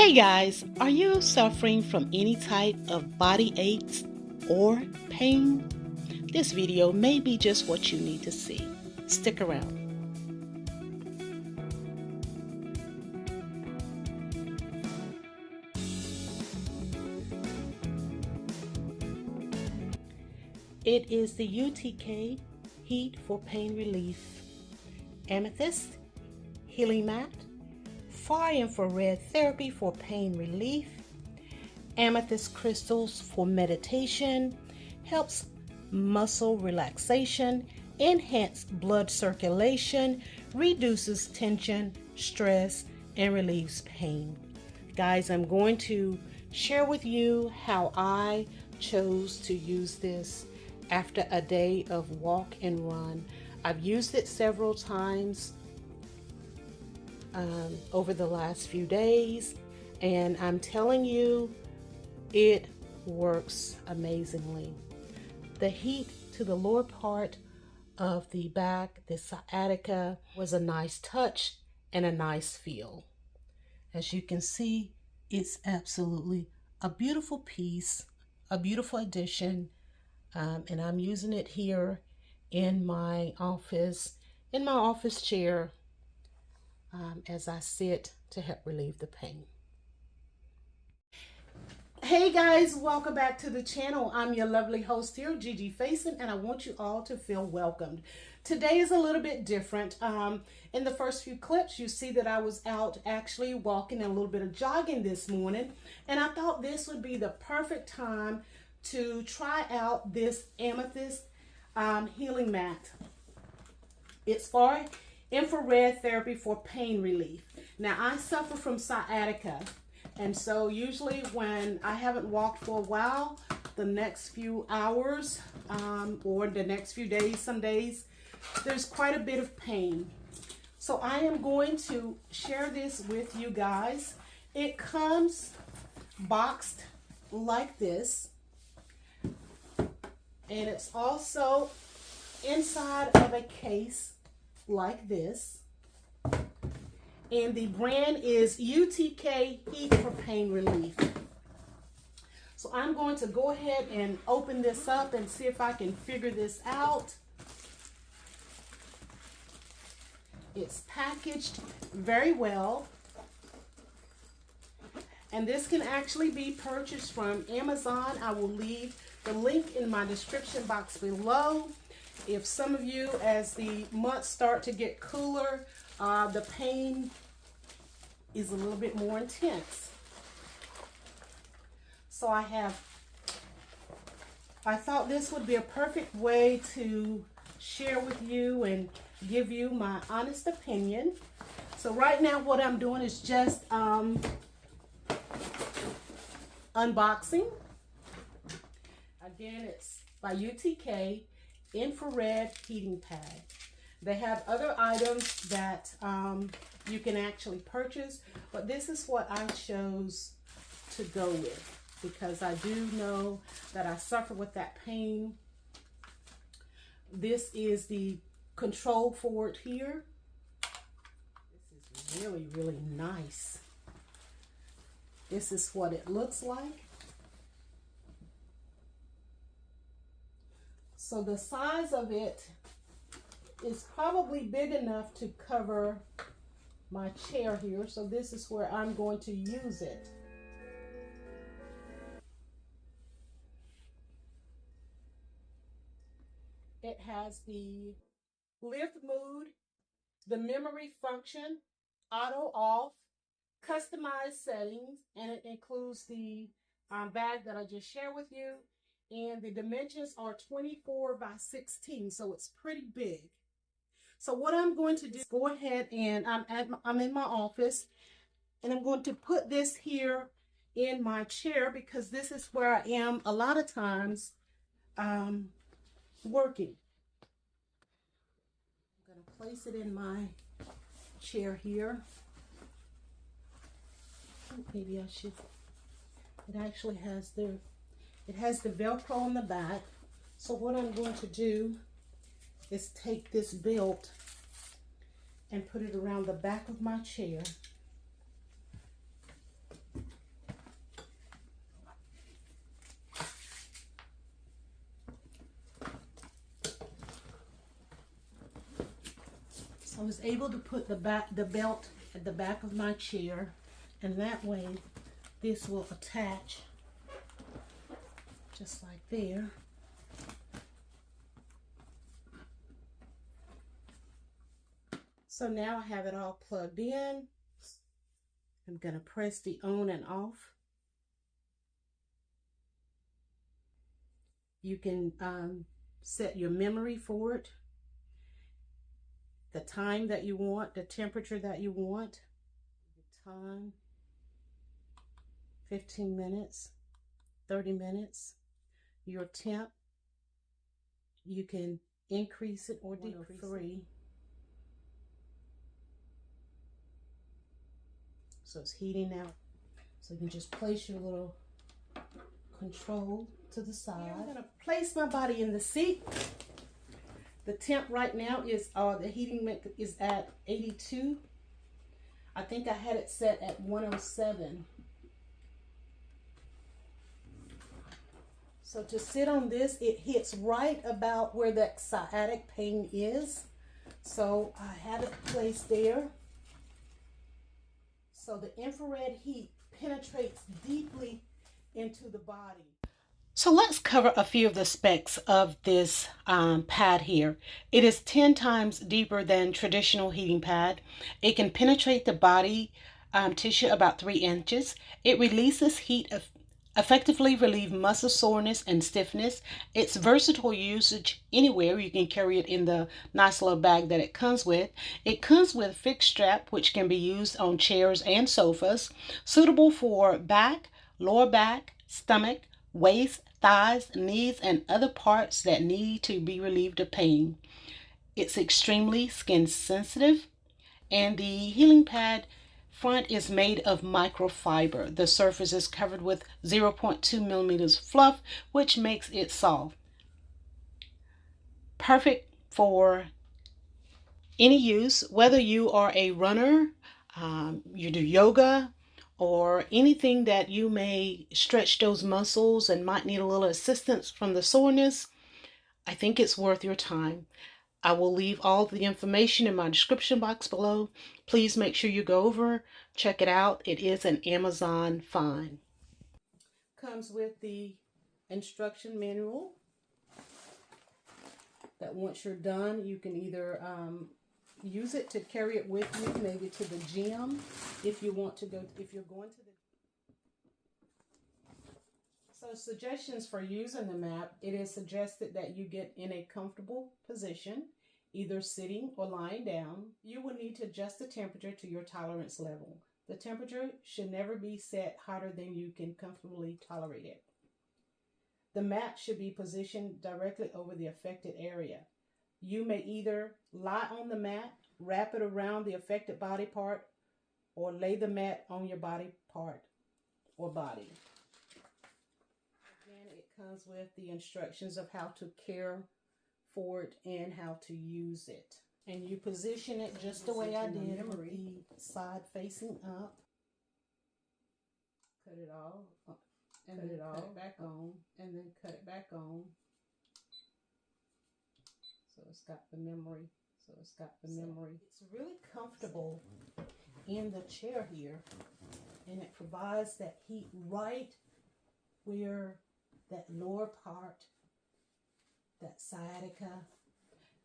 Hey guys, are you suffering from any type of body aches or pain? This video may be just what you need to see. Stick around. It is the UTK Heat for Pain Relief Amethyst Healing Mat, Far Infrared Therapy for Pain Relief, Amethyst Crystals for Meditation, helps muscle relaxation, enhance blood circulation, reduces tension, stress, and relieves pain. Guys, I'm going to share with you how I chose to use this after a day of walk and run. I've used it several times over the last few days, and I'm telling you, it works amazingly. The heat to the lower part of the back, the sciatica, was a nice touch and a nice feel. As you can see, it's absolutely a beautiful piece, a beautiful addition, and I'm using it here in my office chair, as I sit to help relieve the pain. Hey guys, welcome back to the channel. I'm your lovely host here, Gigi Faison, and I want you all to feel welcomed. Today is a little bit different. In the first few clips, you see that I was out actually walking and a little bit of jogging this morning, and I thought this would be the perfect time to try out this Amethyst healing mat. It's for infrared therapy for pain relief. Now, I suffer from sciatica. And so usually when I haven't walked for a while, the next few hours or the next few days, some days, there's quite a bit of pain. So I am going to share this with you guys. It comes boxed like this. And it's also inside of a case like this. And the brand is UTK Heat for Pain Relief. So I'm going to go ahead and open this up and see if I can figure this out. It's packaged very well. And this can actually be purchased from Amazon. I will leave the link in my description box below. If some of you, as the months start to get cooler, the pain is a little bit more intense. So I thought this would be a perfect way to share with you and give you my honest opinion. So right now what I'm doing is just unboxing. Again, it's by UTK Infrared Heating Pad. They have other items that you can actually purchase, but this is what I chose to go with because I do know that I suffer with that pain. This is the control for it here. This is really, really nice. This is what it looks like. So the size of it is probably big enough to cover my chair here. So this is where I'm going to use it. It has the lift mood, the memory function, auto off, customized settings, and it includes the bag that I just shared with you. And the dimensions are 24 by 16, so it's pretty big. So what I'm going to do is go ahead and I'm in my office, and I'm going to put this here in my chair because this is where I am a lot of times working. I'm going to place it in my chair here. Maybe I should. It actually has the Velcro on the back. So what I'm going to do is take this belt and put it around the back of my chair. I was able to put the belt at the back of my chair, and that way this will attach just like there. So now I have it all plugged in. I'm going to press the on and off. You can set your memory for it, the time that you want, the temperature that you want, the time, 15 minutes, 30 minutes, your temp. You can increase it or decrease it. So it's heating now. So you can just place your little control to the side. I'm going to place my body in the seat. The temp right now is, the heating is at 82. I think I had it set at 107. So to sit on this, it hits right about where that sciatic pain is. So I have it placed there. So the infrared heat penetrates deeply into the body. So let's cover a few of the specs of this pad here. It is 10 times deeper than traditional heating pad. It can penetrate the body tissue about 3 inches. It releases heat effectively relieve muscle soreness and stiffness. It's versatile usage anywhere. You can carry it in the nice little bag that it comes with. It comes with a fixed strap, which can be used on chairs and sofas, suitable for back, lower back, stomach, waist, thighs, knees, and other parts that need to be relieved of pain. It's extremely skin sensitive, and the healing pad front is made of microfiber. The surface is covered with 0.2 millimeters fluff, which makes it soft. Perfect for any use, whether you are a runner, you do yoga, or anything that you may stretch those muscles and might need a little assistance from the soreness. I think it's worth your time. I will leave all the information in my description box below. Please make sure you go over, check it out. It is an Amazon find. Comes with the instruction manual that once you're done, you can either use it to carry it with you, maybe to the gym if you want to go, if you're going to the. So suggestions for using the map. It is suggested that you get in a comfortable position, either sitting or lying down. You will need to adjust the temperature to your tolerance level. The temperature should never be set hotter than you can comfortably tolerate it. The mat should be positioned directly over the affected area. You may either lie on the mat, wrap it around the affected body part, or lay the mat on your body part or body. It comes with the instructions of how to care for it and how to use it. And you position it just the way I did, with the side facing up. Cut it all up, and then cut it back on, and then cut it back on. So it's got the memory. It's really comfortable in the chair here, and it provides that heat right where that lower part, that sciatica.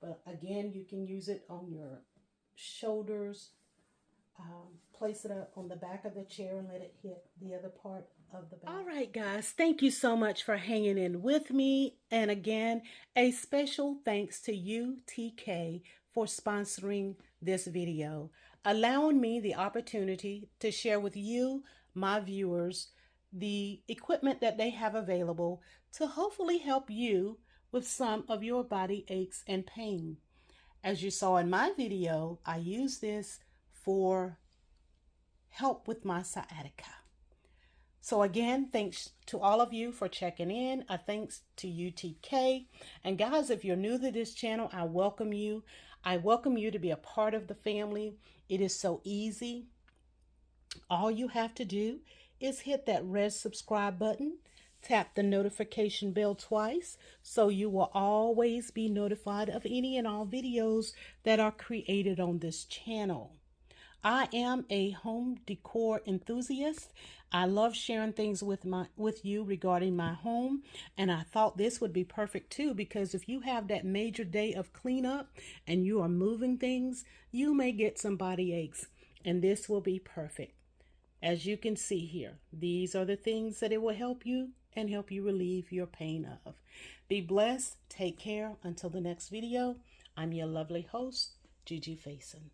But again, you can use it on your shoulders. Place it up on the back of the chair and let it hit the other part of the back. All right, guys, thank you so much for hanging in with me. And again, a special thanks to UTK for sponsoring this video, allowing me the opportunity to share with you, my viewers, the equipment that they have available to hopefully help you with some of your body aches and pain. As you saw in my video, I use this for help with my sciatica. So again, thanks to all of you for checking in. A thanks to UTK. And guys, if you're new to this channel, I welcome you. I welcome you to be a part of the family. It is so easy. All you have to do is hit that red subscribe button, Tap the notification bell twice so you will always be notified of any and all videos that are created on this channel. I am a home decor enthusiast. I love sharing things with you regarding my home, and I thought this would be perfect too, because if you have that major day of cleanup and you are moving things, you may get some body aches, and this will be perfect. As you can see here, these are the things that it will help you and help you relieve your pain of. Be blessed. Take care. Until the next video, I'm your lovely host, Gigi Faison.